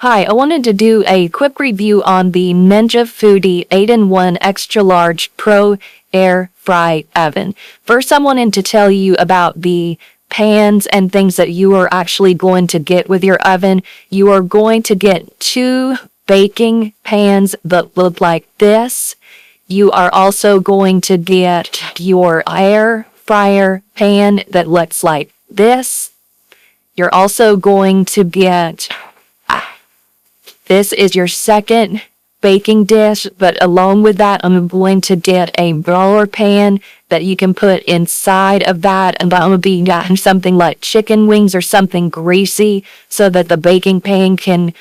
Hi, I wanted to do a quick review on the Ninja Foodi 8-in-1 Extra Large Pro Air Fry Oven. First, I wanted to tell you about the pans and things that you are actually going to get with your oven. You are going to get 2 baking pans that look like this. You are also going to get your air fryer pan that looks like this. You're also going to get this is your second baking dish, but along with that, I'm going to get a broiler pan that you can put inside of that, and that will be something like chicken wings or something greasy so that the baking pan can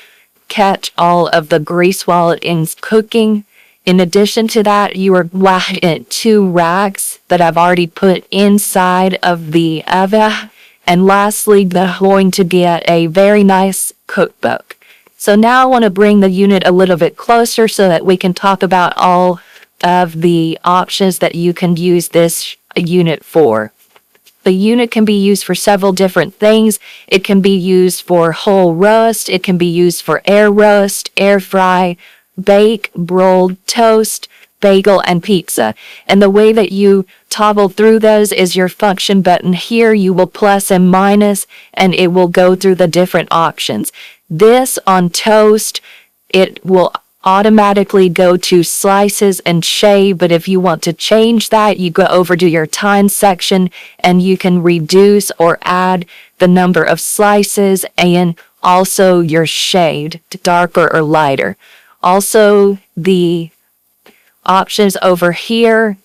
catch all of the grease while it is cooking. In addition to that, you are getting 2 racks that I've already put inside of the oven. And lastly, they're going to get a very nice cookbook. So now I want to bring the unit a little bit closer so that we can talk about all of the options that you can use this unit for. The unit can be used for several different things. It can be used for whole roast. It can be used for air roast, air fry, bake, broiled, toast, bagel, and pizza. And the way that you toggle through those is your function button here. You will plus and minus, and it will go through the different options. This on toast, it will automatically go to slices and shave, but if you want to change that, you go over to your time section and you can reduce or add the number of slices and also your shade to darker or lighter. Also, the options over here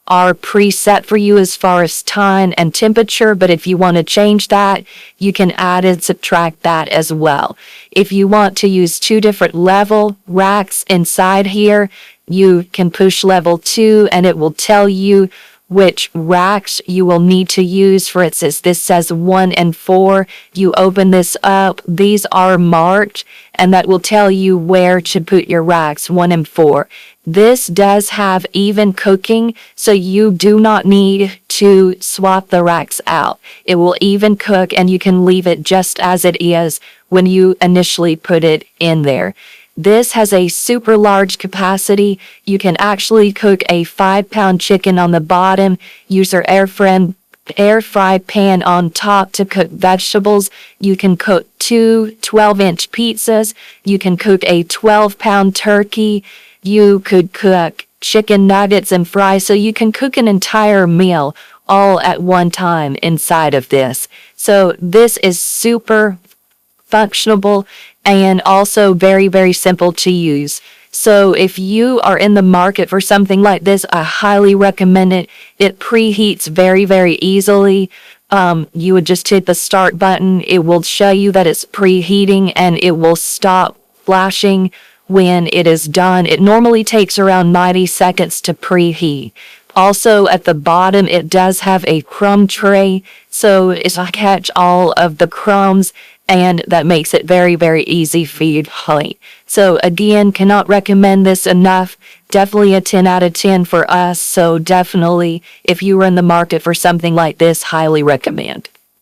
are preset for you as far as time and temperature, but if you want to change that, you can add and subtract that as well. If you want to use 2 different level racks inside here, you can push level 2 and it will tell you which racks you will need to use. For instance, this says 1 and 4. You open this up, these are marked, and that will tell you where to put your racks 1 and 4. This does have even cooking, so you do not need to swap the racks out. It will even cook and you can leave it just as it is when you initially put it in there. This has a super large capacity. You can actually cook a 5-pound chicken on the bottom, use your air fry pan on top to cook vegetables. You can cook 2 12-inch pizzas. You can cook a 12-pound turkey. You could cook chicken nuggets and fries, so you can cook an entire meal all at one time inside of this. So this is super functional and also very, very simple to use. So if you are in the market for something like this, I highly recommend it. It preheats very, very easily. You would just hit the start button. It will show you that it's preheating and it will stop flashing when it is done. It normally takes around 90 seconds to preheat. Also at the bottom, it does have a crumb tray, so it'll catch all of the crumbs, and that makes it very, very easy for you to clean. So again, cannot recommend this enough. Definitely a 10 out of 10 for us. So definitely, if you were in the market for something like this, highly recommend.